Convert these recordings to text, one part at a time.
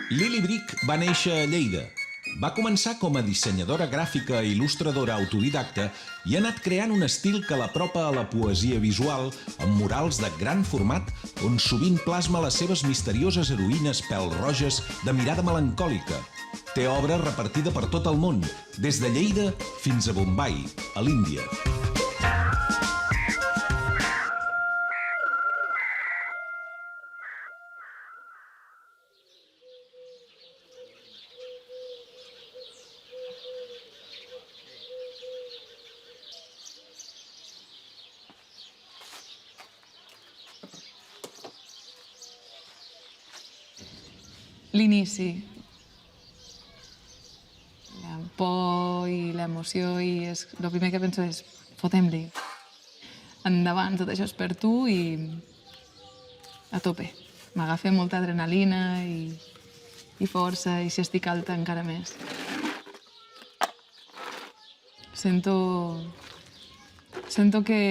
Lili Brich va néixer a Lleida. Va començar com a dissenyadora gràfica i il·lustradora autodidacta i ha anat creant un estil que l'apropa a la poesia visual amb murals de gran format on sovint plasma les seves misterioses heroïnes pèl-roges de mirada melancòlica. Té obra repartida per tot el món, des de Lleida fins a Bombai, a l'Índia. L'inici, la por i l'emoció i el primer que penso és fotem-li. Endavant, tot això és per tu i a tope. M'agafa molta adrenalina i força i si estic alta encara més. Sento que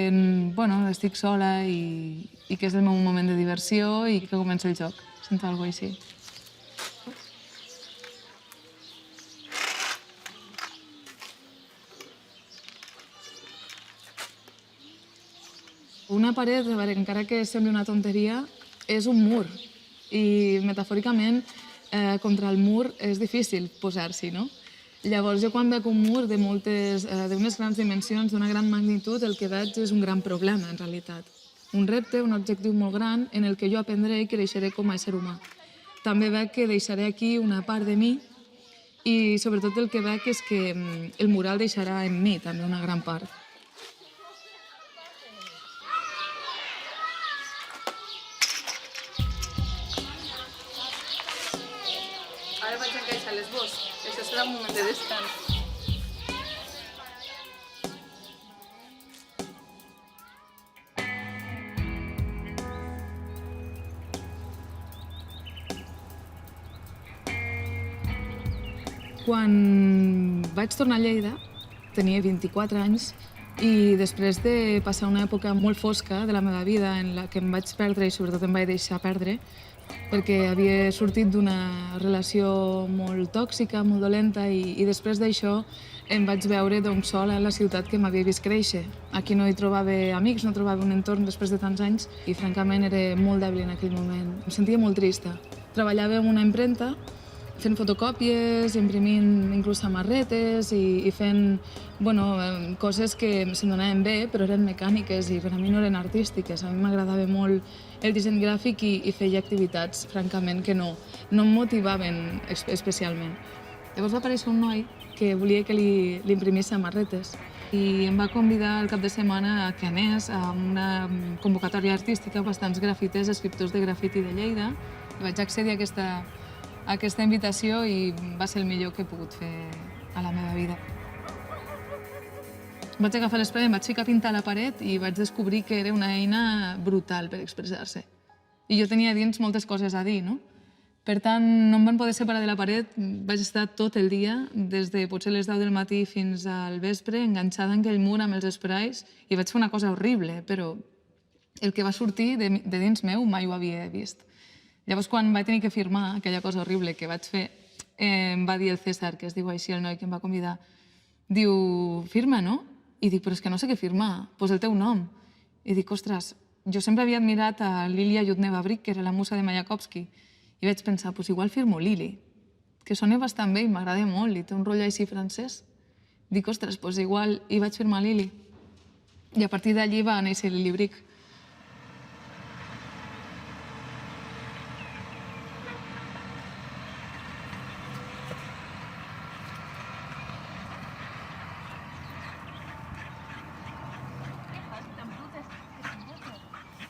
estic sola i que és el meu moment de diversió i que comença el joc. Sento alguna cosa així. Una paret, encara que sembli una tonteria, és un mur. I metafòricament, contra el mur és difícil posar-s'hi, no? Llavors, jo quan veig un mur d'unes grans dimensions, d'una gran magnitud, el que veig és un gran problema, en realitat. Un repte, un objectiu molt gran en el que jo aprendré i creixeré com a ésser humà. També veig que deixaré aquí una part de mi i sobretot el que veig és que el mural deixarà en mi també una gran part. Ara vaig encaixar l'esbós. Això serà un moment de descans. Quan vaig tornar a Lleida, tenia 24 anys i després de passar una època molt fosca de la meva vida en la que em vaig perdre i sobretot em vaig deixar perdre perquè havia sortit d'una relació molt tòxica, molt dolenta i després d'això em vaig veure sola a la ciutat que m'havia vist créixer. Aquí no hi trobava amics, no trobava un entorn després de tants anys i francament era molt dèbil en aquell moment. Em sentia molt trista. Treballava en una impremta fent fotocòpies, imprimint inclús samarretes i fent coses que se'm donaven bé, però eren mecàniques i per a mi no eren artístiques. A mi m'agradava molt el disseny gràfic i feia activitats, francament, que no em motivaven especialment. Llavors va aparèixer un noi que volia que li imprimís samarretes i em va convidar el cap de setmana a que anés a una convocatòria artística amb bastants grafites, escriptors de grafiti de Lleida. I vaig accedir a aquesta invitació i va ser el millor que he pogut fer a la meva vida. Vaig agafar l'espai, em vaig ficar a pintar a la paret i vaig descobrir que era una eina brutal per expressar-se. I jo tenia dins moltes coses a dir, no? Per tant, no em van poder separar de la paret, vaig estar tot el dia, des de potser les 10 del matí fins al vespre, enganxada en aquell mur amb els sprays i vaig fer una cosa horrible, però el que va sortir de dins meu mai ho havia vist. Llavors, quan vaig tenir que firmar aquella cosa horrible que vaig fer, em va dir el César, que es diu així el noi que em va convidar, diu, firma, no? I dic, però és que no sé què firmar, posa el teu nom. I dic, ostres, jo sempre havia admirat a Lilia Yudneva-Brich, que era la musa de Mayakovsky, i vaig pensar, doncs igual firmo Lili, que sona bastant bé i m'agrada molt, i té un rotllo així francès. Dic, ostres, doncs igual, i vaig firmar Lili. I a partir d'allí va néixer Lili Brich.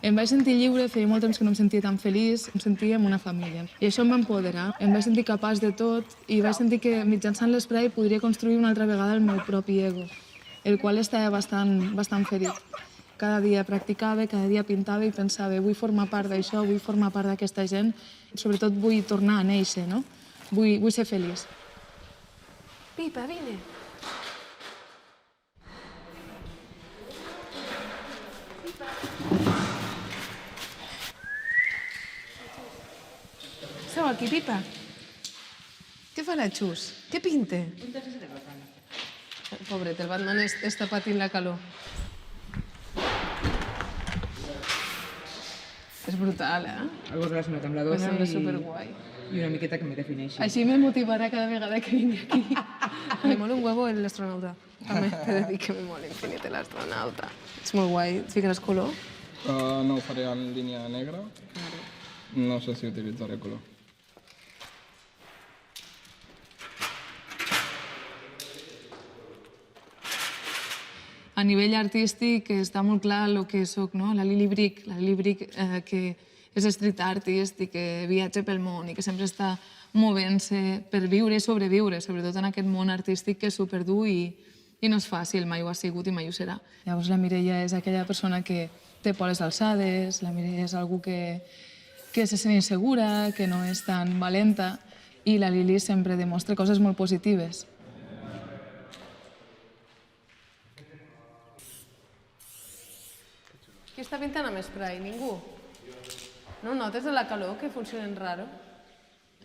Em vaig sentir lliure, feia molt temps que no em sentia tan feliç, em sentia amb una família. I això em va empoderar, em vaig sentir capaç de tot i vaig sentir que mitjançant l'esprai podria construir una altra vegada el meu propi ego, el qual estava bastant ferit. Cada dia practicava, cada dia pintava i pensava vull formar part d'això, vull formar part d'aquesta gent, sobretot vull tornar a néixer, no? Vull ser feliç. Pipa, vine. Sou aquí, Pipa? Què fa la Xus? Què pinte? Pobret, el Batman està patint la calor. És brutal, eh? Algo relacionat amb la Em dona sembla superguai. i una miqueta que me defineixi. Així me motivarà cada vegada que vingui aquí. Me mola un huevo l'astronauta. També t'he de dir que me mola infinit l'astronauta. És molt guai. Et ficaràs color? No ho faré en línia negra. No sé si utilitzaré color. A nivell artístic està molt clar el que soc, no? La Lili Brick, que és street artist i que viatja pel món i que sempre està movent-se per viure i sobreviure, sobretot en aquest món artístic que és superdur i no és fàcil, mai ho ha sigut i mai ho serà. Llavors la Mireia és aquella persona que té por a les alçades, la Mireia és algú que se sent insegura, que no és tan valenta, i la Lili sempre demostra coses molt positives. Qui està pintant amb spray? Ningú? No notes de la calor que funcionen raro?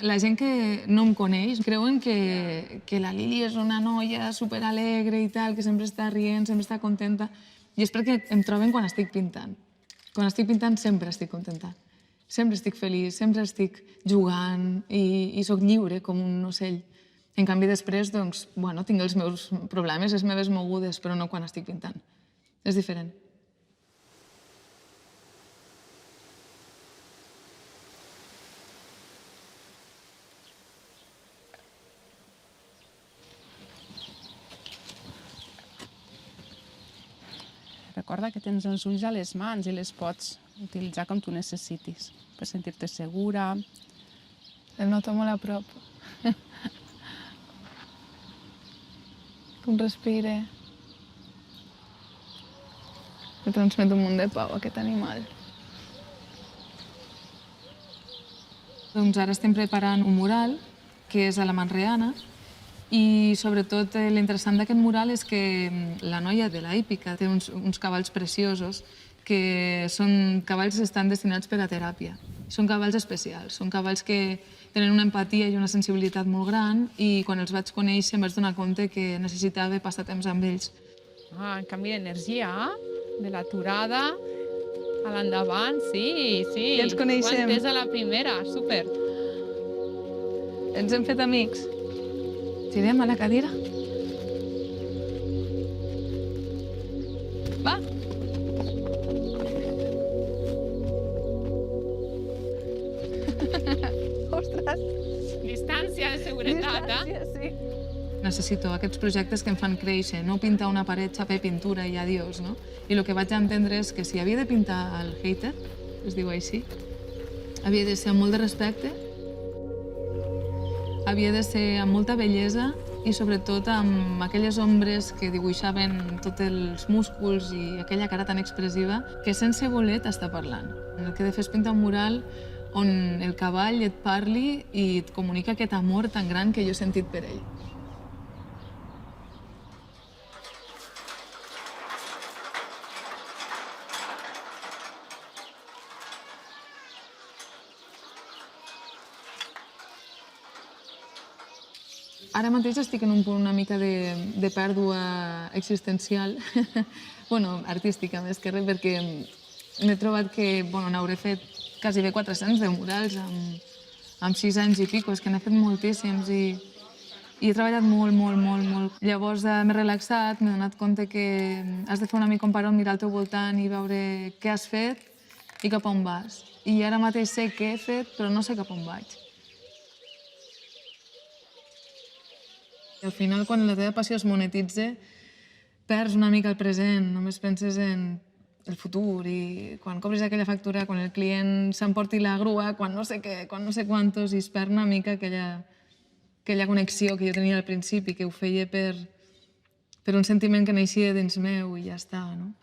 La gent que no em coneix creuen que la Lili és una noia superalegre i tal, que sempre està rient, sempre està contenta, i és perquè em troben quan estic pintant. Quan estic pintant sempre estic contenta. Sempre estic feliç, sempre estic jugant i sóc lliure com un ocell. En canvi, després, doncs, bueno, tinc els meus problemes, les meves mogudes, però no quan estic pintant. És diferent. Recorda que tens els ulls a les mans i les pots utilitzar com tu necessitis, per sentir-te segura. El noto molt a prop. Com respira. Me transmet un munt de pau, aquest animal. Doncs ara estem preparant un mural, que és a la Manreana, i sobretot l'interessant d'aquest mural és que la noia de la hípica té uns cavalls preciosos que són cavalls que estan destinats per a teràpia. Són cavalls especials, són cavalls que tenen una empatia i una sensibilitat molt gran i quan els vaig conèixer em vaig donar compte que necessitava passar temps amb ells. En canvi d'energia, de l'aturada, a l'endavant, sí. Ja ens coneixem. Ho he entès a la primera, súper. Ens hem fet amics. Tirem a la cadira. Va! Ostres! Distància de seguretat, sí. Necessito aquests projectes que em fan créixer, no pintar una paret, xaper, pintura i adiós, no? I el que vaig entendre és que si havia de pintar el hater, es diu així, havia de ser amb molt de respecte, havia de ser amb molta bellesa i sobretot amb aquelles ombres que dibuixaven tots els músculs i aquella cara tan expressiva que sense voler t'està parlant. El que he de fer és pintar un mural on el cavall et parli i et comunica aquest amor tan gran que jo he sentit per ell. Ara mateix estic en un punt una mica de pèrdua existencial, bueno, artística més que res, perquè m'he trobat que n'hauré fet quasi bé 400 de murals amb 6 anys i pico, és que n'he fet moltíssims i he treballat molt. Llavors m'he relaxat, m'he donat compte que has de fer una mica un paró, mirar al teu voltant i veure què has fet i cap a on vas. I ara mateix sé què he fet, però no sé cap on vaig. I al final, quan la teva passió es monetitza, perds una mica el present, només penses en el futur i quan cobres aquella factura, quan el client s'emporti la grua, quan no sé què, quan no sé quantos, i es perd una mica aquella connexió que jo tenia al principi, que ho feia per un sentiment que naixia dins meu i ja està, no?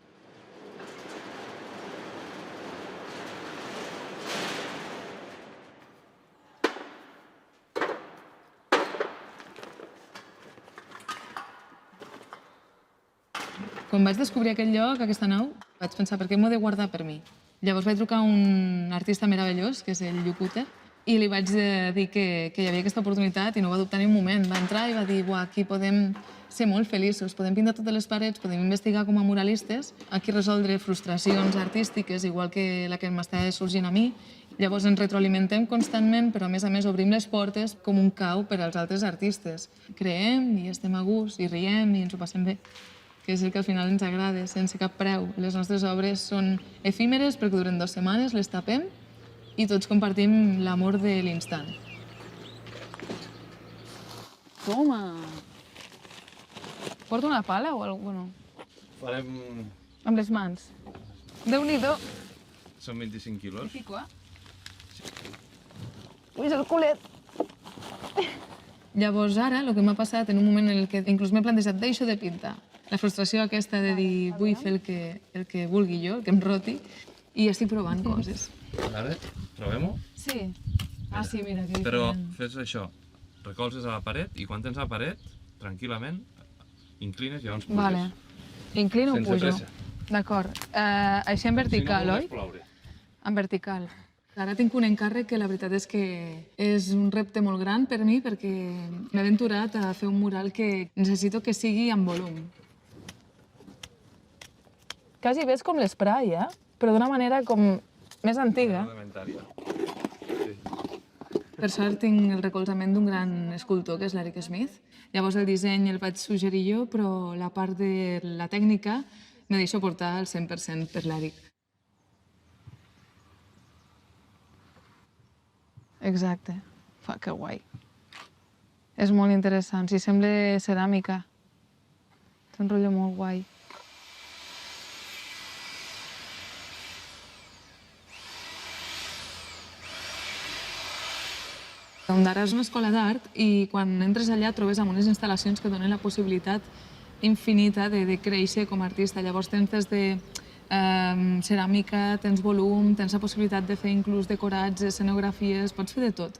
Quan vaig descobrir aquest lloc, aquesta nau, vaig pensar, per què m'ho he de guardar per mi? Llavors vaig trucar a un artista meravellós, que és el Llucuter, I li vaig dir que hi havia aquesta oportunitat i no va dubtar ni un moment. Va entrar i va dir, buah, aquí podem ser molt feliços, podem pintar totes les parets, podem investigar com a muralistes, aquí resoldre frustracions artístiques, igual que la que m'estava sorgint a mi. Llavors ens retroalimentem constantment, però a més obrim les portes com un cau per als altres artistes. Creem i estem a gust, i riem i ens ho passem bé, que és el que al final ens agrada, sense cap preu. Les nostres obres són efímeres perquè duren 2 setmanes, les tapem i tots compartim l'amor de l'instant. Toma! Porta una pala o alguna cosa? Farem... Amb les mans. Déu-n'hi-do! Són 25 quilos. Fico, Ui, és el culet! Llavors ara, el que m'ha passat en un moment en el que inclús m'he plantejat deixo de pintar. La frustració aquesta de dir vull fer el que vulgui jo, el que em roti, i estic provant coses. Vale, provem-ho. Sí. Ah, sí, mira, que Però diferent. fes això, recolzes a la paret i quan tens la paret, tranquil·lament, inclines i llavors puges. Vale. Inclino o Sense pujo? pressa. D'acord. Això en vertical, si no, oi? ploure. En vertical. Ara tinc un encàrrec que la veritat és que és un repte molt gran per mi perquè m'he aventurat a fer un mural que necessito que sigui en volum. Quasi ves com l'esprai, però d'una manera com més antiga. Elementària. Per sort tinc el recolzament d'un gran escultor, que és l'Eric Smith. Llavors el disseny el vaig suggerir jo, però la part de la tècnica me deixo portar al 100% per l'Eric. Exacte. Que guai. És molt interessant. Si sembla ceràmica. Té un rotllo molt guai. Ondara és una escola d'art i quan entres allà trobes amb unes instal·lacions que donen la possibilitat infinita de créixer com a artista. Llavors tens des de ceràmica, tens volum, tens la possibilitat de fer inclús decorats, escenografies, pots fer de tot.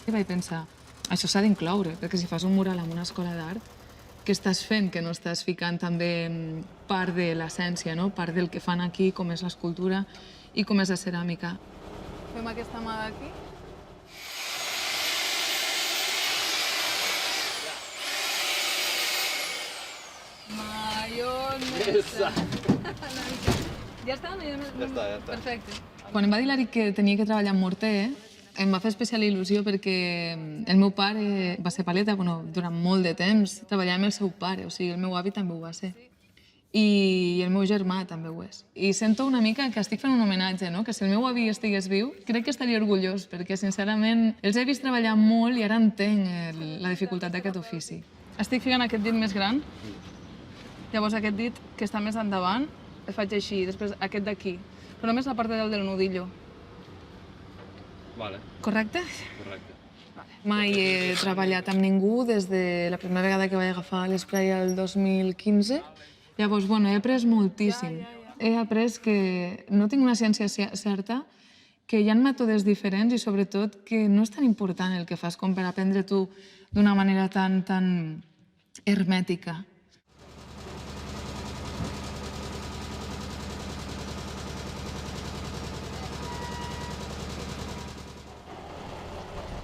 I vaig pensar, això s'ha d'incloure, perquè si fas un mural en una escola d'art, què estàs fent que no estàs ficant també part de l'essència, no? Part del que fan aquí, com és l'escultura i com és la ceràmica. Fem aquesta mà d'aquí. Mayonesa. Ja està? Ja està. Perfecte. Quan em va dir l'Eric que tenia que treballar amb morter, em va fer especial il·lusió perquè el meu pare va ser paleta, durant molt de temps treballava amb el seu pare, o sigui, el meu avi també ho va ser. I el meu germà també ho és. I sento una mica que estic fent un homenatge, no? Que si el meu avi estigués viu, crec que estaria orgullós, perquè sincerament els he vist treballar molt i ara entenc la dificultat d'aquest ofici. Estic ficant aquest dit més gran, llavors aquest dit que està més endavant el faig així, després aquest d'aquí, però només la part del nudillo. Vale, Correcte? correcte. Mai he treballat amb ningú des de la primera vegada que vaig agafar l'esprai el 2015. Llavors, he après moltíssim. He après que no tinc una ciència certa, que hi ha mètodes diferents i sobretot que no és tan important el que fas com per aprendre tu d'una manera tan hermètica.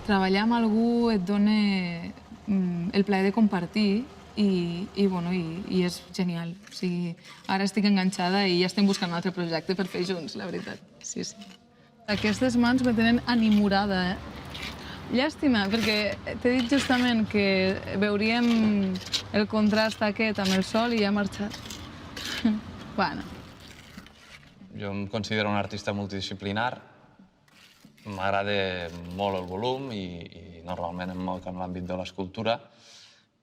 Treballar amb algú et dona el plaer de compartir i és genial. O sigui, ara estic enganxada i ja estem buscant un altre projecte per fer junts, la veritat. Sí, sí. Aquestes mans me tenen enamorada, Llàstima, perquè t'he dit justament que veuríem el contrast aquest amb el sol i ja ha marxat. Bueno. Jo em considero un artista multidisciplinar. M'agrada molt el volum i normalment em moc en l'àmbit de l'escultura,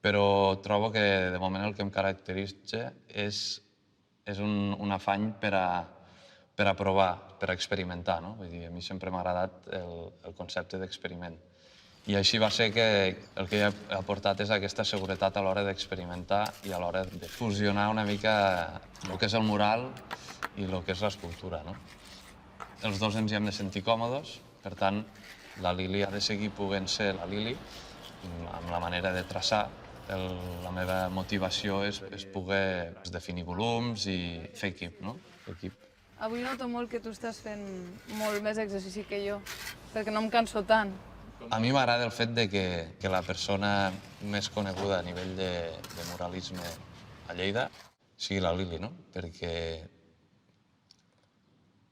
però trobo que de moment el que em caracteritza és un afany per a provar, per a experimentar. Vull dir, a mi sempre m'ha agradat el concepte d'experiment. I així va ser que el que he aportat és aquesta seguretat a l'hora d'experimentar i a l'hora de fusionar una mica el que és el mural i el que és l'escultura. Els dos ens hi hem de sentir còmodes, per tant, la Lili ha de seguir podent ser la Lili amb la manera de traçar. La meva motivació és poder definir volums i fer equip, no? Equip. Avui noto molt que tu estàs fent molt més exercici que jo, perquè no em canso tant. A mi m'agrada el fet de que la persona més coneguda a nivell de muralisme a Lleida sigui la Lili, no? Perquè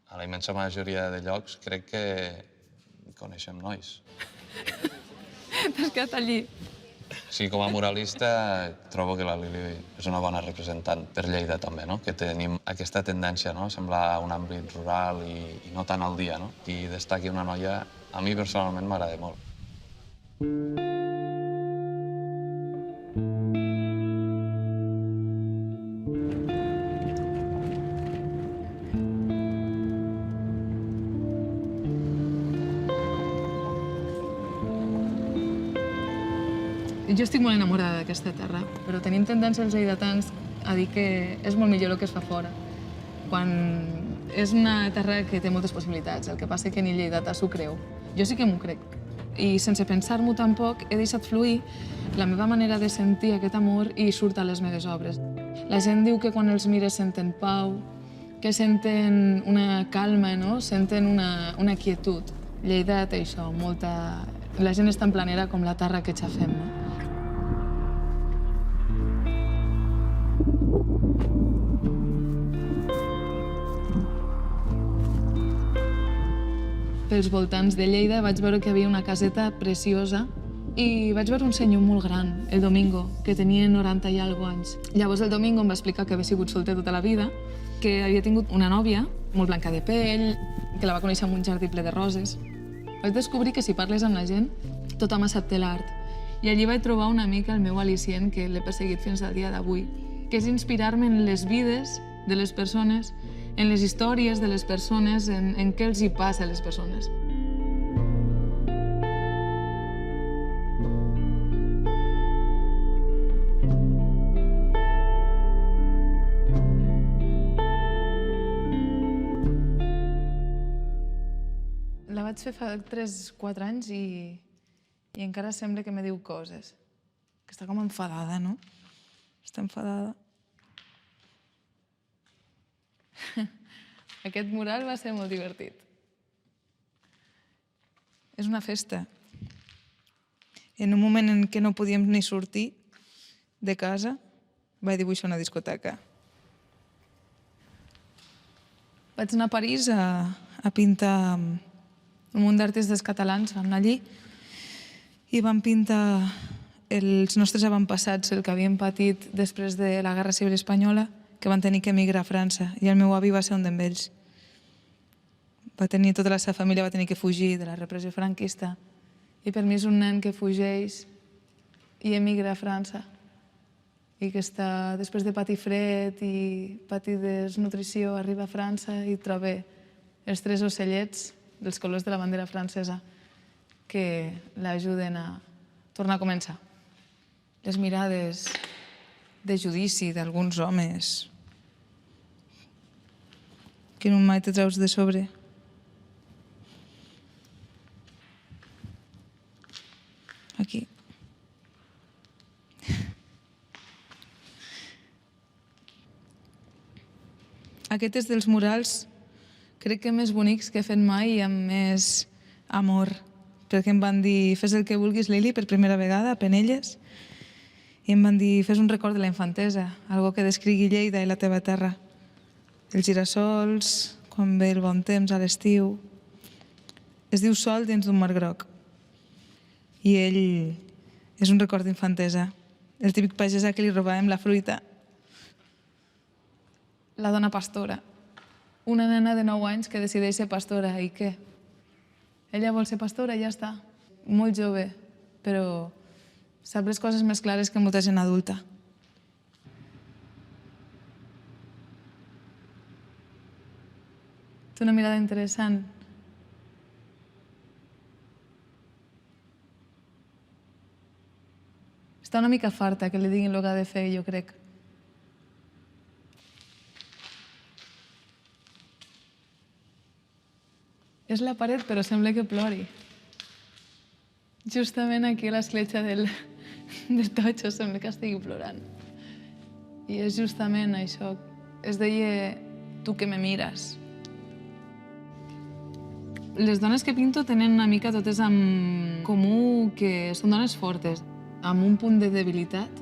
a la immensa majoria de llocs crec que coneixem nois. T'has quedat allí. Sí, com a muralista trobo que la Lili és una bona representant per Lleida també, no? Que tenim aquesta tendència, no? A semblar un àmbit rural i no tant al dia, no? I destaqui una noia, a mi personalment m'agrada molt. Jo estic molt enamorada d'aquesta terra, però tenim tendència els lleidatans a dir que és molt millor el que es fa fora, quan és una terra que té moltes possibilitats. El que passa és que ni lleidatà s'ho creu. Jo sí que m'ho crec. I sense pensar-m'ho tampoc he deixat fluir la meva manera de sentir aquest amor i surt a les meves obres. La gent diu que quan els mires senten pau, que senten una calma, no? Senten una quietud. Lleida té això, molta... La gent és tan planera com la terra que xafem, no? Pels voltants de Lleida vaig veure que hi havia una caseta preciosa i vaig veure un senyor molt gran, el Domingo, que tenia 90 i alguna anys. Llavors el Domingo em va explicar que havia sigut solter tota la vida, que havia tingut una nòvia molt blanca de pell, que la va conèixer en un jardí ple de roses. Vaig descobrir que si parles amb la gent, tothom accepta l'art. I allí vaig trobar una mica el meu al·licient que l'he perseguit fins al dia d'avui, que és inspirar-me en les vides de les persones, en les històries de les persones, en què els hi passa a les persones. La vaig fer fa 3-4 anys i encara sembla que me diu coses. Que està com enfadada, no? Està enfadada. Aquest mural va ser molt divertit. És una festa. En un moment en què no podíem ni sortir de casa, vaig dibuixar una discoteca. Vaig anar a París a pintar un munt d'artistes catalans. Vam anar allí i vam pintar els nostres avantpassats, el que havíem patit després de la Guerra Civil Espanyola, que van tenir que emigrar a França, i el meu avi va ser un d'ells. Tota la seva família va tenir que fugir de la repressió franquista, i per mi és un nen que fugeix i emigra a França, i que està, després de patir fred i patir desnutrició, arriba a França i troba els 3 ocellets dels colors de la bandera francesa que l'ajuden a tornar a començar. Les mirades de judici d'alguns homes que no mai te treus de sobre. Aquí. Aquest és dels murals, crec que més bonics que he fet mai i amb més amor, perquè em van dir, fes el que vulguis, Lili, per primera vegada, a Penelles, i em van dir, fes un record de la infantesa, algo que descrigui Lleida i la teva terra. Els girassols, quan ve el bon temps a l'estiu. Es diu Sol dins d'un mar groc. I ell és un record d'infantesa. El típic pagès a qui li robàvem la fruita. La dona pastora. Una nena de 9 anys que decideix ser pastora. I què? Ella vol ser pastora i ja està. Molt jove, però sap les coses més clares que molta gent adulta. Té una mirada interessant. Està una mica farta que li diguin el que ha de fer, jo crec. És la paret, però sembla que plori. Justament aquí a l'escletxa del totxo sembla que estigui plorant. I és justament això. Es deia tu que me mires. Les dones que pinto tenen una mica totes en comú que són dones fortes, amb un punt de debilitat,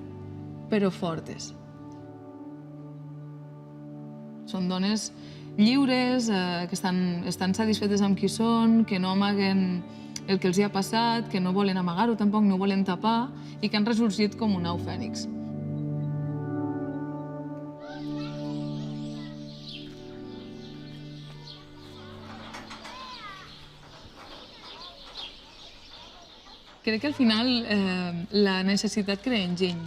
però fortes. Són dones lliures, que estan satisfetes amb qui són, que no amaguen el que els hi ha passat, que no volen amagar-ho tampoc, no volen tapar, i que han ressorgit com un au fènix. Crec que al final la necessitat crea enginy.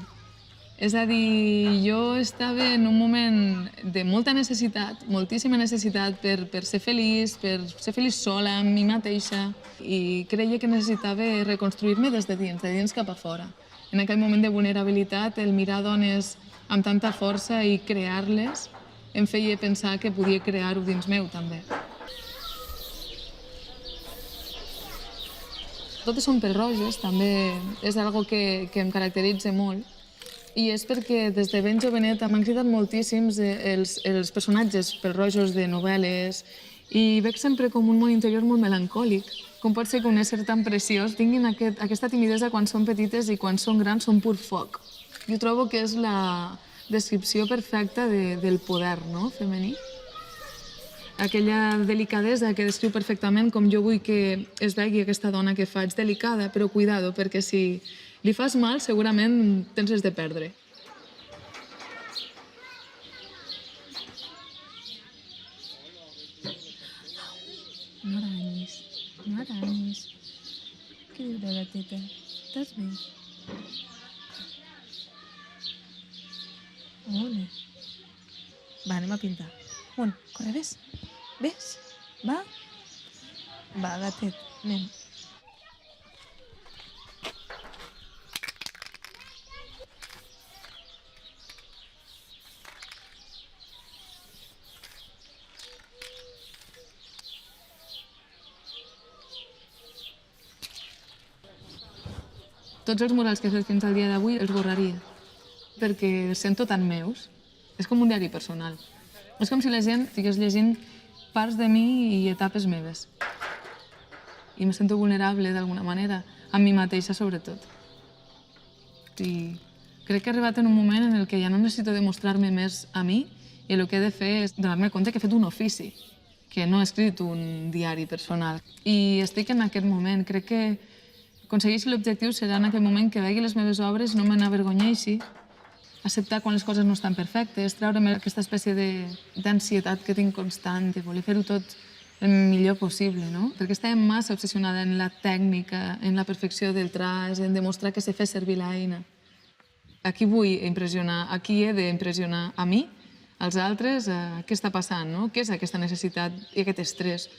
És a dir, jo estava en un moment de molta necessitat, moltíssima necessitat per ser feliç sola, amb mi mateixa, i creia que necessitava reconstruir-me des de dins cap a fora. En aquell moment de vulnerabilitat, el mirar dones amb tanta força i crear-les em feia pensar que podia crear-ho dins meu, també. Totes són pèl-roges, també és algo que em caracteritza molt. I és perquè des de ben joveneta m'han cridat moltíssims els personatges pèl-rojos de novel·les i veig sempre com un món interior molt melancòlic. Com pot ser que un ésser tan preciós tinguin aquesta timidesa quan són petites i quan són grans són pur foc. Jo trobo que és la descripció perfecta del poder, no?, femení. Aquella delicadesa que descriu perfectament com jo vull que es vegi aquesta dona que faig, delicada, però cuidado, perquè si li fas mal, segurament tens les de perdre. No aranyis, no aranyis. Què diu la gateta? Estàs bé? Ole. Va, anem a pintar. Corre, ves? Ves? Va? Va, gatet, anem. Tots els murals que he fet fins al dia d'avui els borraria, perquè els sento tan meus. És com un diari personal. És com si la gent estigués llegint parts de mi i etapes meves. I me sento vulnerable d'alguna manera, amb mi mateixa sobretot. I crec que he arribat en un moment en el que ja no necessito demostrar-me més a mi i el que he de fer és donar-me compte que he fet un ofici, que no he escrit un diari personal. I estic en aquest moment. Crec que aconsegueixi l'objectiu serà en aquell moment que vegi les meves obres i no me n'avergonyeixi, acceptar quan les coses no estan perfectes, treure'm aquesta espècie d'ansietat que tinc constant, de voler fer-ho tot el millor possible, no? Perquè estava massa obsessionada en la tècnica, en la perfecció del traç, en demostrar que sé fer servir l'eina. A qui vull impressionar? A qui he d'impressionar? A mi? Als altres? Què està passant, no? Què és aquesta necessitat i aquest estrès?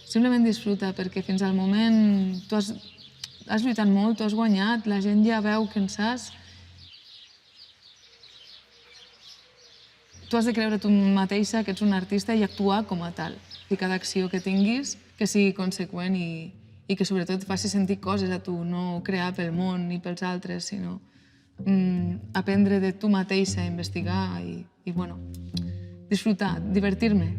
Simplement disfruta, perquè fins al moment tu has lluitat molt, tu has guanyat, la gent ja veu que en saps. Tu has de creure tu mateixa que ets un artista i actuar com a tal. I cada acció que tinguis, que sigui conseqüent i que sobretot faci sentir coses a tu, no crear pel món ni pels altres, sinó aprendre de tu mateixa, investigar i bueno, disfrutar, divertir-me.